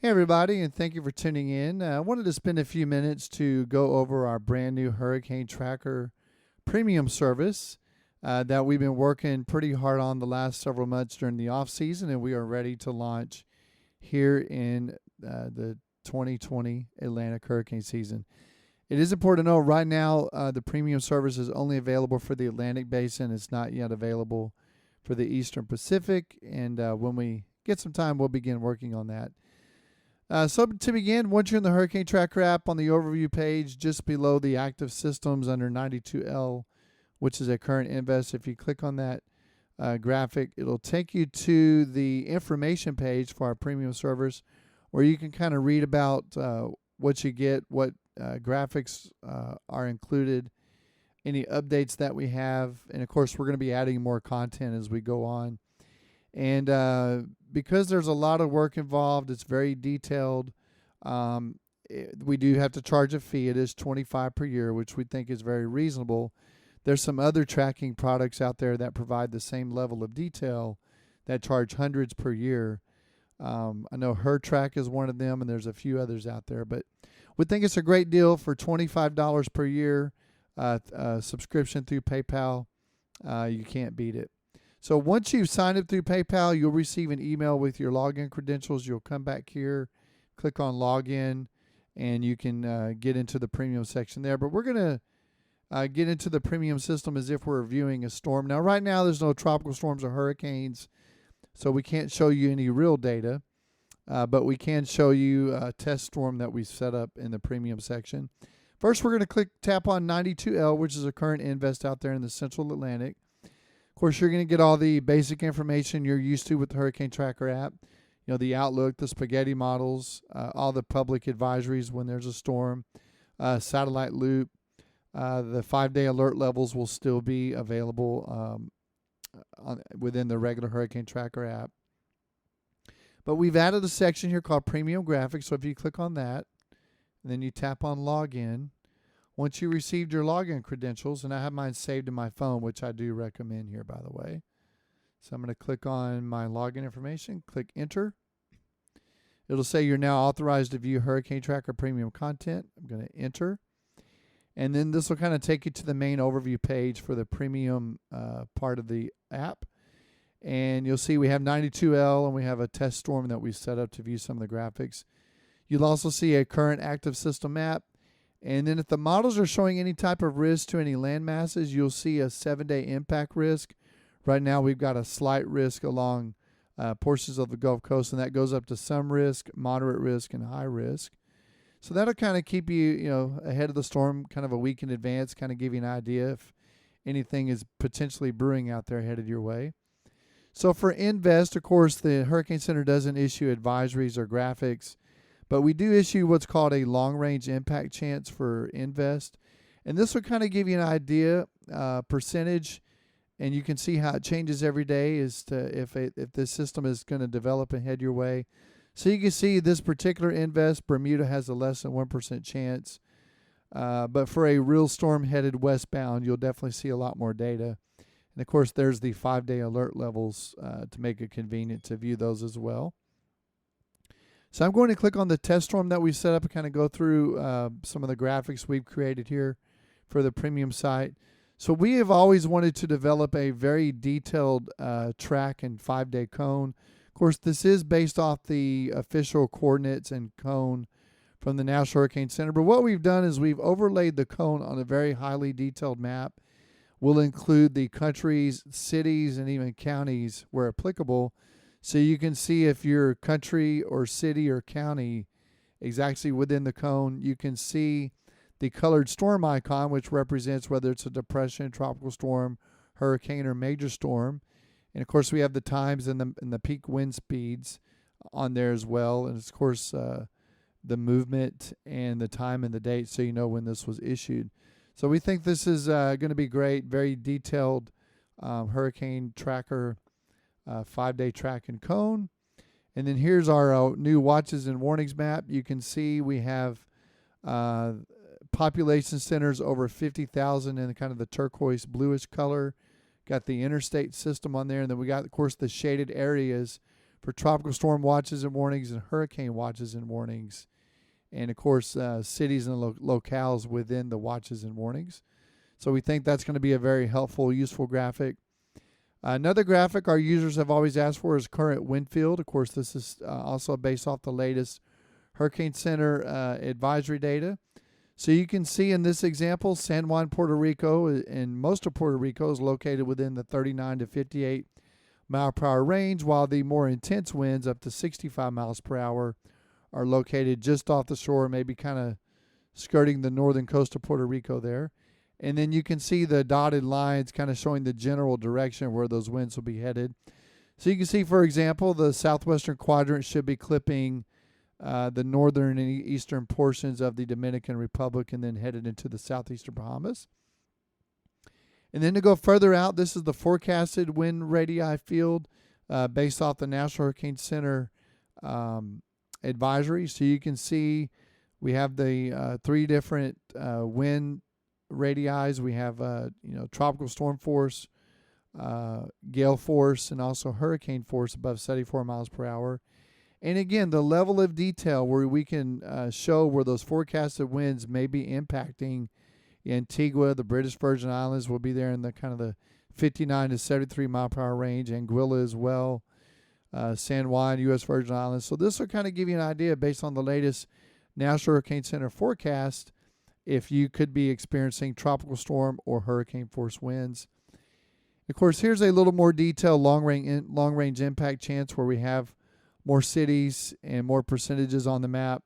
Hey, everybody, and thank you for tuning in. I wanted to spend a few minutes to go over our brand new Hurricane Tracker premium service that we've been working pretty hard on the last several months during the off season, and we are ready to launch here in the 2020 Atlantic hurricane season. It is important to know right now the premium service is only available for the Atlantic basin. It's not yet available for the Eastern Pacific, and when we get some time, we'll begin working on that. So to begin, once you're in the Hurricane Tracker app on the overview page, just below the active systems under 92L, which is a current invest, if you click on that graphic, it'll take you to the information page for our premium service, where you can kind of read about what you get, what graphics are included, any updates that we have, and of course we're going to be adding more content as we go on. And because there's a lot of work involved, it's very detailed. We do have to charge a fee. It is $25 per year, which we think is very reasonable. There's some other tracking products out there that provide the same level of detail that charge hundreds per year. I know HerTrack is one of them, and there's a few others out there. But we think it's a great deal for $25 per year, subscription through PayPal. You can't beat it. So once you've signed up through PayPal, you'll receive an email with your login credentials. You'll come back here, click on login, and you can get into the premium section there. But we're going to get into the premium system as if we're viewing a storm. Now, right now, there's no tropical storms or hurricanes, so we can't show you any real data, but we can show you a test storm that we set up in the premium section. First, we're going to tap on 92L, which is a current invest out there in the Central Atlantic. Of course, you're going to get all the basic information you're used to with the Hurricane Tracker app. You know, the outlook, the spaghetti models, all the public advisories when there's a storm, satellite loop. The 5-day alert levels will still be available within the regular Hurricane Tracker app. But we've added a section here called Premium Graphics. So if you click on that, and then you tap on Login, once you received your login credentials, and I have mine saved in my phone, which I do recommend here, by the way. So I'm going to click on my login information, click Enter. It'll say you're now authorized to view Hurricane Tracker premium content. I'm going to Enter. And then this will kind of take you to the main overview page for the premium part of the app. And you'll see we have 92L, and we have a test storm that we set up to view some of the graphics. You'll also see a current active system map. And then if the models are showing any type of risk to any land masses, you'll see a 7-day impact risk. Right now we've got a slight risk along portions of the Gulf Coast, and that goes up to some risk, moderate risk, and high risk. So that'll kind of keep you, ahead of the storm kind of a week in advance, kind of give you an idea if anything is potentially brewing out there headed your way. So for Invest, of course, the Hurricane Center doesn't issue advisories or graphics, but we do issue what's called a long-range impact chance for Invest. And this will kind of give you an idea, percentage, and you can see how it changes every day as to if this system is going to develop and head your way. So you can see this particular Invest, Bermuda has a less than 1% chance. But for a real storm headed westbound, you'll definitely see a lot more data. And of course, there's the 5-day alert levels to make it convenient to view those as well. So I'm going to click on the test storm that we set up and kind of go through some of the graphics we've created here for the premium site. So we have always wanted to develop a very detailed track and 5-day cone. Of course, this is based off the official coordinates and cone from the National Hurricane Center. But what we've done is we've overlaid the cone on a very highly detailed map. We'll include the countries, cities, and even counties where applicable. So you can see if your country or city or county is actually within the cone. You can see the colored storm icon, which represents whether it's a depression, tropical storm, hurricane, or major storm. And of course, we have the times and the peak wind speeds on there as well. And of course, the movement and the time and the date, so you know when this was issued. So we think this is going to be great, very detailed Hurricane Tracker 5-day track and cone. And then here's our new watches and warnings map. You can see we have population centers over 50,000 in kind of the turquoise bluish color. Got the interstate system on there, and then we got, of course, the shaded areas for tropical storm watches and warnings and hurricane watches and warnings. And, of course, cities and locales within the watches and warnings. So we think that's going to be a very helpful, useful graphic. Another graphic our users have always asked for is current wind field. Of course, this is also based off the latest Hurricane Center advisory data. So you can see in this example, San Juan, Puerto Rico, and most of Puerto Rico is located within the 39 to 58 mile per hour range, while the more intense winds up to 65 miles per hour are located just off the shore, maybe kind of skirting the northern coast of Puerto Rico there. And then you can see the dotted lines kind of showing the general direction where those winds will be headed. So you can see, for example, the southwestern quadrant should be clipping the northern and eastern portions of the Dominican Republic and then headed into the southeastern Bahamas. And then to go further out, this is the forecasted wind radii field based off the National Hurricane Center advisory. So you can see we have the three different wind radii. We have tropical storm force, gale force, and also hurricane force above 74 miles per hour. And again, the level of detail where we can show where those forecasted winds may be impacting Antigua, the British Virgin Islands will be there in the kind of the 59 to 73 mile per hour range, Anguilla as well, San Juan, U.S. Virgin Islands. So this will kind of give you an idea based on the latest National Hurricane Center forecast if you could be experiencing tropical storm or hurricane force winds. Of course, here's a little more detailed long range impact chance where we have more cities and more percentages on the map.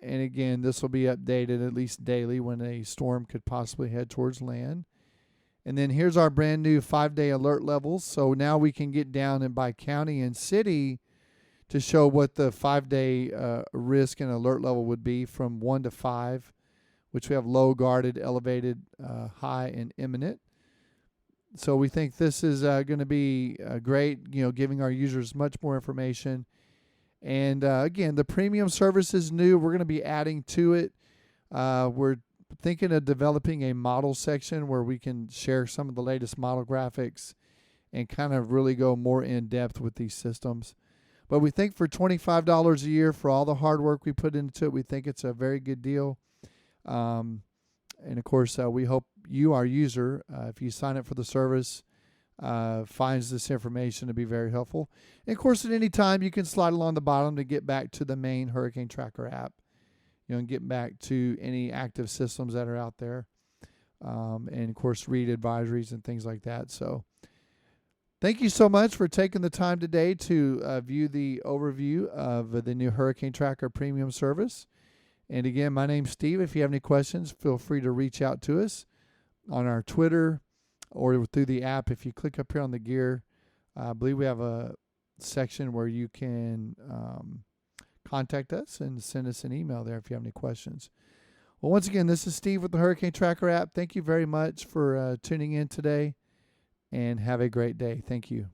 And again, this will be updated at least daily when a storm could possibly head towards land. And then here's our brand new 5-day alert levels. So now we can get down and by county and city to show what the 5-day risk and alert level would be from 1 to 5, which we have low, guarded, elevated, high, and imminent. So we think this is going to be great, giving our users much more information. And again, the premium service is new. We're going to be adding to it. We're thinking of developing a model section where we can share some of the latest model graphics and kind of really go more in depth with these systems. But we think for $25 a year for all the hard work we put into it, we think it's a very good deal. And of course, we hope you, our user, if you sign up for the service, finds this information to be very helpful. And of course, at any time, you can slide along the bottom to get back to the main Hurricane Tracker app, and get back to any active systems that are out there. And of course, read advisories and things like that. So thank you so much for taking the time today to view the overview of the new Hurricane Tracker Premium service. And again, my name's Steve. If you have any questions, feel free to reach out to us on our Twitter or through the app. If you click up here on the gear, I believe we have a section where you can contact us and send us an email there if you have any questions. Well, once again, this is Steve with the Hurricane Tracker app. Thank you very much for tuning in today, and have a great day. Thank you.